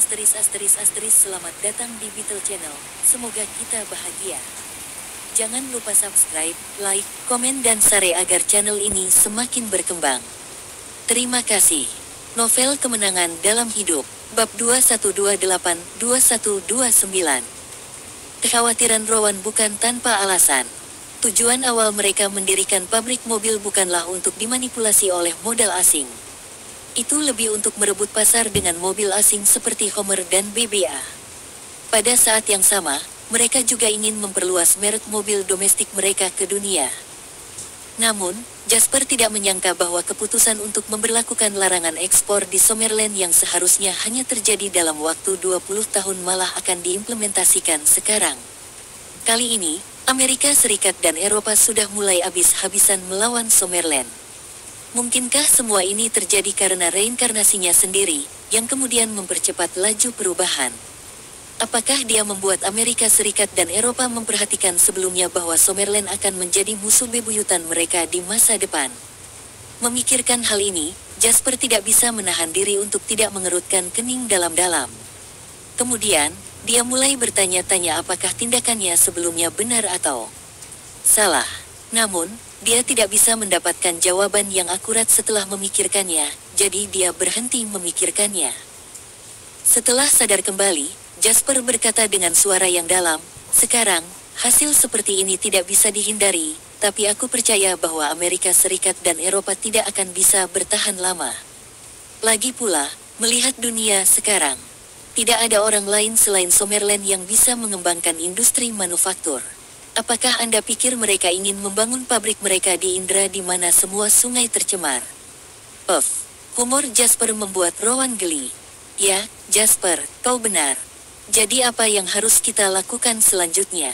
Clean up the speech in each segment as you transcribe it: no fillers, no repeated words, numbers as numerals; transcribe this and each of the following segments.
Selamat datang di Beetle Channel. Semoga kita bahagia. Jangan lupa subscribe, like, komen dan share agar channel ini semakin berkembang. Terima kasih. Novel Kemenangan Dalam Hidup, Bab 2128-2129. Kekhawatiran Rowan bukan tanpa alasan. Tujuan awal mereka mendirikan pabrik mobil bukanlah untuk dimanipulasi oleh modal asing. Itu lebih untuk merebut pasar dengan mobil asing seperti Homer dan BBA. Pada saat yang sama, mereka juga ingin memperluas merek mobil domestik mereka ke dunia. Namun, Jasper tidak menyangka bahwa keputusan untuk memberlakukan larangan ekspor di Summerland yang seharusnya hanya terjadi dalam waktu 20 tahun malah akan diimplementasikan sekarang. Kali ini, Amerika Serikat dan Eropa sudah mulai habis-habisan melawan Summerland. Mungkinkah semua ini terjadi karena reinkarnasinya sendiri, yang kemudian mempercepat laju perubahan? Apakah dia membuat Amerika Serikat dan Eropa memperhatikan sebelumnya bahwa Summerland akan menjadi musuh bebuyutan mereka di masa depan? Memikirkan hal ini, Jasper tidak bisa menahan diri untuk tidak mengerutkan kening dalam-dalam. Kemudian, dia mulai bertanya-tanya apakah tindakannya sebelumnya benar atau salah. Namun, dia tidak bisa mendapatkan jawaban yang akurat setelah memikirkannya, jadi dia berhenti memikirkannya. Setelah sadar kembali, Jasper berkata dengan suara yang dalam, "Sekarang, hasil seperti ini tidak bisa dihindari, tapi aku percaya bahwa Amerika Serikat dan Eropa tidak akan bisa bertahan lama. Lagi pula, melihat dunia sekarang, tidak ada orang lain selain Summerland yang bisa mengembangkan industri manufaktur. Apakah Anda pikir mereka ingin membangun pabrik mereka di Indra di mana semua sungai tercemar?" Humor Jasper membuat Rowan geli. "Ya, Jasper, kau benar. Jadi apa yang harus kita lakukan selanjutnya?"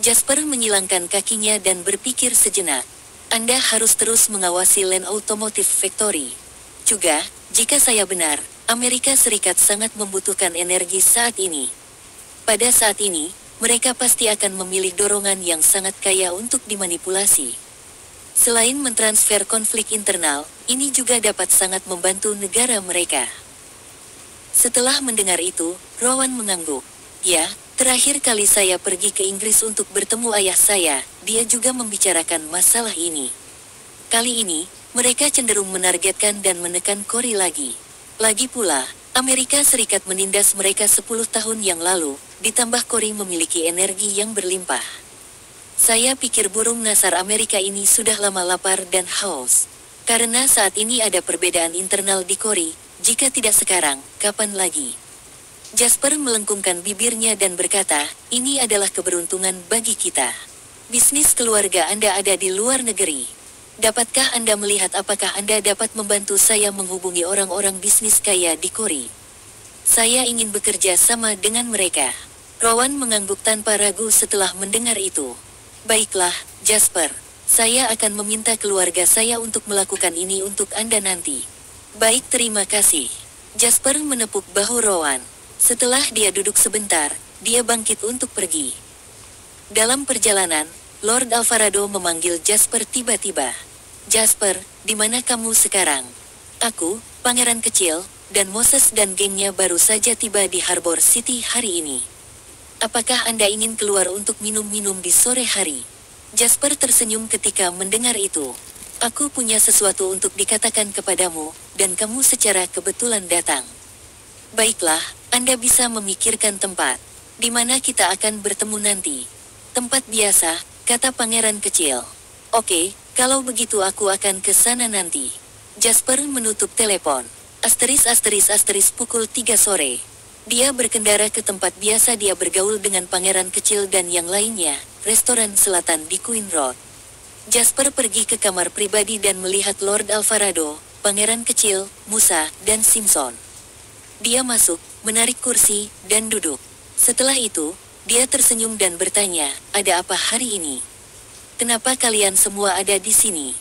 Jasper menyilangkan kakinya dan berpikir sejenak. "Anda harus terus mengawasi Land Automotive Factory. Juga, jika saya benar, Amerika Serikat sangat membutuhkan energi saat ini. Pada saat ini, mereka pasti akan memilih dorongan yang sangat kaya untuk dimanipulasi. Selain mentransfer konflik internal, ini juga dapat sangat membantu negara mereka." Setelah mendengar itu, Rowan mengangguk. "Ya, terakhir kali saya pergi ke Inggris untuk bertemu ayah saya, dia juga membicarakan masalah ini. Kali ini, mereka cenderung menargetkan dan menekan Cory lagi. Lagi pula, Amerika Serikat menindas mereka 10 tahun yang lalu, ditambah Cory memiliki energi yang berlimpah. Saya pikir burung nasar Amerika ini sudah lama lapar dan haus. Karena saat ini ada perbedaan internal di Cory, jika tidak sekarang, kapan lagi?" Jasper melengkungkan bibirnya dan berkata, "Ini adalah keberuntungan bagi kita. Bisnis keluarga Anda ada di luar negeri. Dapatkah Anda melihat apakah Anda dapat membantu saya menghubungi orang-orang bisnis kaya di Cory? Saya ingin bekerja sama dengan mereka." Rowan mengangguk tanpa ragu setelah mendengar itu. "Baiklah, Jasper. Saya akan meminta keluarga saya untuk melakukan ini untuk Anda nanti." "Baik, terima kasih." Jasper menepuk bahu Rowan. Setelah dia duduk sebentar, dia bangkit untuk pergi. Dalam perjalanan, Lord Alvarado memanggil Jasper tiba-tiba. "Jasper, di mana kamu sekarang?" "Aku, pangeran kecil, dan Moses dan gengnya baru saja tiba di Harbor City hari ini. Apakah Anda ingin keluar untuk minum-minum di sore hari?" Jasper tersenyum ketika mendengar itu. "Aku punya sesuatu untuk dikatakan kepadamu, dan kamu secara kebetulan datang." "Baiklah, Anda bisa memikirkan tempat. Di mana kita akan bertemu nanti?" "Tempat biasa," kata pangeran kecil. "Oke, kalau begitu aku akan ke sana nanti." Jasper menutup telepon. Pukul 3 sore. Dia berkendara ke tempat biasa dia bergaul dengan pangeran kecil dan yang lainnya, restoran selatan di Queen Road. Jasper pergi ke kamar pribadi dan melihat Lord Alvarado, pangeran kecil, Musa, dan Simpson. Dia masuk, menarik kursi, dan duduk. Setelah itu, dia tersenyum dan bertanya, "Ada apa hari ini? Kenapa kalian semua ada di sini?"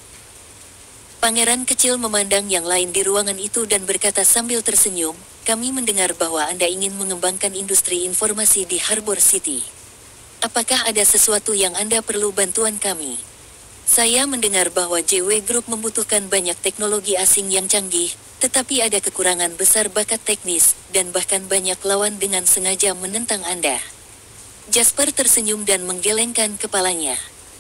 Pangeran kecil memandang yang lain di ruangan itu dan berkata sambil tersenyum, "Kami mendengar bahwa Anda ingin mengembangkan industri informasi di Harbor City. Apakah ada sesuatu yang Anda perlu bantuan kami? Saya mendengar bahwa JW Group membutuhkan banyak teknologi asing yang canggih, tetapi ada kekurangan besar bakat teknis, dan bahkan banyak lawan dengan sengaja menentang Anda. Jasper tersenyum dan menggelengkan kepalanya.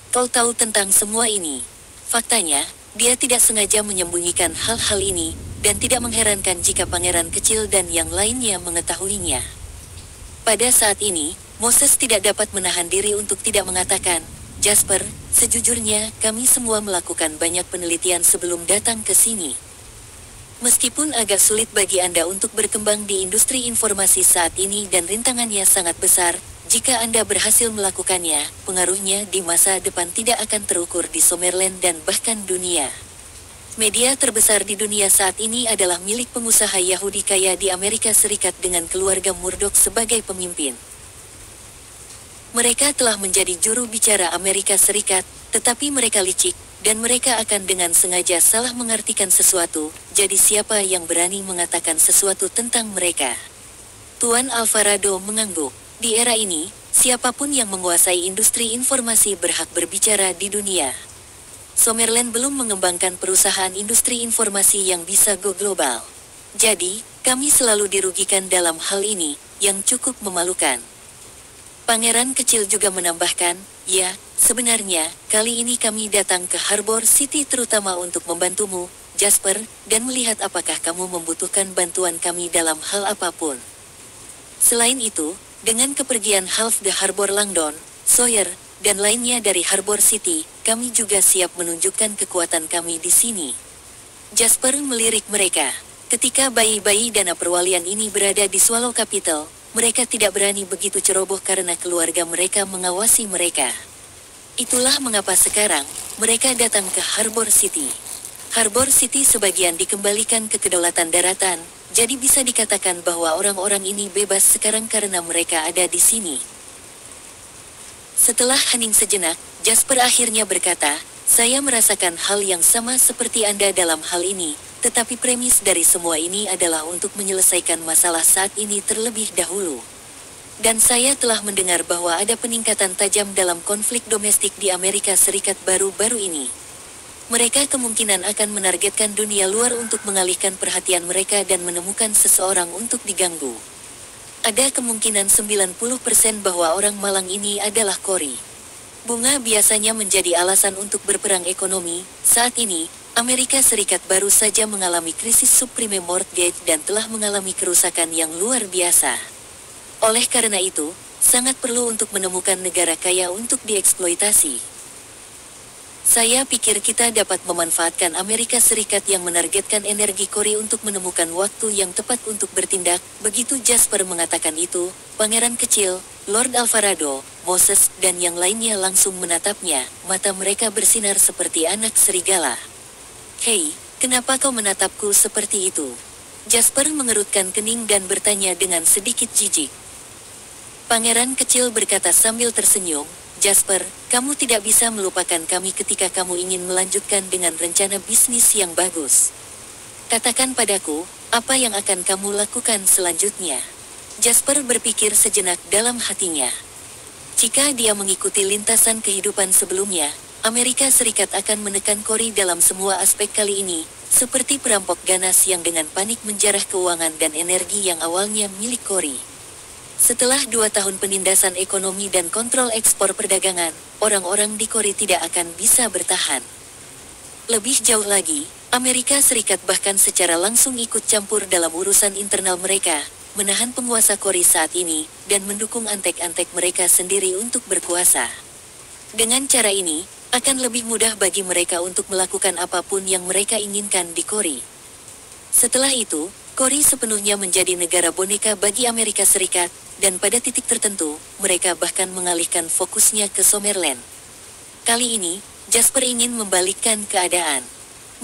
Kau tahu tentang semua ini. Faktanya, dia tidak sengaja menyembunyikan hal-hal ini, dan tidak mengherankan jika pangeran kecil dan yang lainnya mengetahuinya. Pada saat ini, Moses tidak dapat menahan diri untuk tidak mengatakan, Jasper, sejujurnya, kami semua melakukan banyak penelitian sebelum datang ke sini. Meskipun agak sulit bagi Anda untuk berkembang di industri informasi saat ini dan rintangannya sangat besar, jika Anda berhasil melakukannya, pengaruhnya di masa depan tidak akan terukur di Summerland dan bahkan dunia. Media terbesar di dunia saat ini adalah milik pengusaha Yahudi kaya di Amerika Serikat dengan keluarga Murdoch sebagai pemimpin. Mereka telah menjadi juru bicara Amerika Serikat, tetapi mereka licik, dan mereka akan dengan sengaja salah mengartikan sesuatu, jadi siapa yang berani mengatakan sesuatu tentang mereka? Tuan Alvarado mengangguk. Di era ini, siapapun yang menguasai industri informasi berhak berbicara di dunia. Summerland belum mengembangkan perusahaan industri informasi yang bisa go global. Jadi, kami selalu dirugikan dalam hal ini, yang cukup memalukan. Pangeran kecil juga menambahkan, ya, sebenarnya, kali ini kami datang ke Harbor City terutama untuk membantumu, Jasper, dan melihat apakah kamu membutuhkan bantuan kami dalam hal apapun. Selain itu, dengan kepergian Half the Harbor Langdon, Sawyer, dan lainnya dari Harbor City, kami juga siap menunjukkan kekuatan kami di sini. Jasper melirik mereka. Ketika bayi-bayi dana perwalian ini berada di Swallow Capital, mereka tidak berani begitu ceroboh karena keluarga mereka mengawasi mereka. Itulah mengapa sekarang, mereka datang ke Harbor City. Harbor City sebagian dikembalikan ke kedaulatan daratan, jadi bisa dikatakan bahwa orang-orang ini bebas sekarang karena mereka ada di sini. Setelah hening sejenak, Jasper akhirnya berkata, saya merasakan hal yang sama seperti Anda dalam hal ini, tetapi premis dari semua ini adalah untuk menyelesaikan masalah saat ini terlebih dahulu. Dan saya telah mendengar bahwa ada peningkatan tajam dalam konflik domestik di Amerika Serikat baru-baru ini. Mereka kemungkinan akan menargetkan dunia luar untuk mengalihkan perhatian mereka dan menemukan seseorang untuk diganggu. Ada kemungkinan 90% bahwa orang malang ini adalah Cory. Bunga biasanya menjadi alasan untuk berperang ekonomi. Saat ini, Amerika Serikat baru saja mengalami krisis subprime mortgage dan telah mengalami kerusakan yang luar biasa. Oleh karena itu, sangat perlu untuk menemukan negara kaya untuk dieksploitasi. Saya pikir kita dapat memanfaatkan Amerika Serikat yang menargetkan energi Cory untuk menemukan waktu yang tepat untuk bertindak. Begitu Jasper mengatakan itu, Pangeran Kecil, Lord Alvarado, Moses, dan yang lainnya langsung menatapnya. Mata mereka bersinar seperti anak serigala. Hei, kenapa kau menatapku seperti itu? Jasper mengerutkan kening dan bertanya dengan sedikit jijik. Pangeran Kecil berkata sambil tersenyum, Jasper, kamu tidak bisa melupakan kami ketika kamu ingin melanjutkan dengan rencana bisnis yang bagus. Katakan padaku, apa yang akan kamu lakukan selanjutnya? Jasper berpikir sejenak dalam hatinya. Jika dia mengikuti lintasan kehidupan sebelumnya, Amerika Serikat akan menekan Cory dalam semua aspek kali ini, seperti perampok ganas yang dengan panik menjarah keuangan dan energi yang awalnya milik Cory. Setelah 2 tahun penindasan ekonomi dan kontrol ekspor perdagangan, orang-orang di Cory tidak akan bisa bertahan. Lebih jauh lagi, Amerika Serikat bahkan secara langsung ikut campur dalam urusan internal mereka, menahan penguasa Cory saat ini, dan mendukung antek-antek mereka sendiri untuk berkuasa. Dengan cara ini, akan lebih mudah bagi mereka untuk melakukan apapun yang mereka inginkan di Cory. Setelah itu, Cory sepenuhnya menjadi negara boneka bagi Amerika Serikat, dan pada titik tertentu, mereka bahkan mengalihkan fokusnya ke Summerland. Kali ini, Jasper ingin membalikkan keadaan.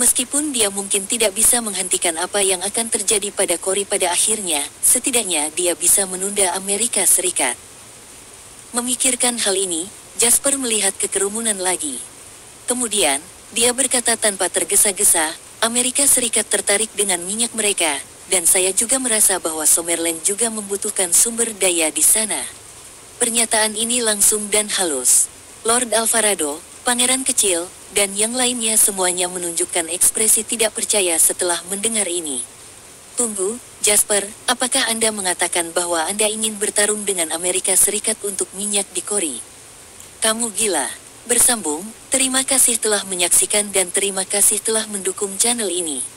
Meskipun dia mungkin tidak bisa menghentikan apa yang akan terjadi pada Cory pada akhirnya, setidaknya dia bisa menunda Amerika Serikat. Memikirkan hal ini, Jasper melihat kekerumunan lagi. Kemudian, dia berkata tanpa tergesa-gesa, Amerika Serikat tertarik dengan minyak mereka, dan saya juga merasa bahwa Summerland juga membutuhkan sumber daya di sana. Pernyataan ini langsung dan halus. Lord Alvarado, Pangeran Kecil, dan yang lainnya semuanya menunjukkan ekspresi tidak percaya setelah mendengar ini. Tunggu, Jasper, apakah Anda mengatakan bahwa Anda ingin bertarung dengan Amerika Serikat untuk minyak di Kori? Kamu gila. Bersambung, terima kasih telah menyaksikan dan terima kasih telah mendukung channel ini.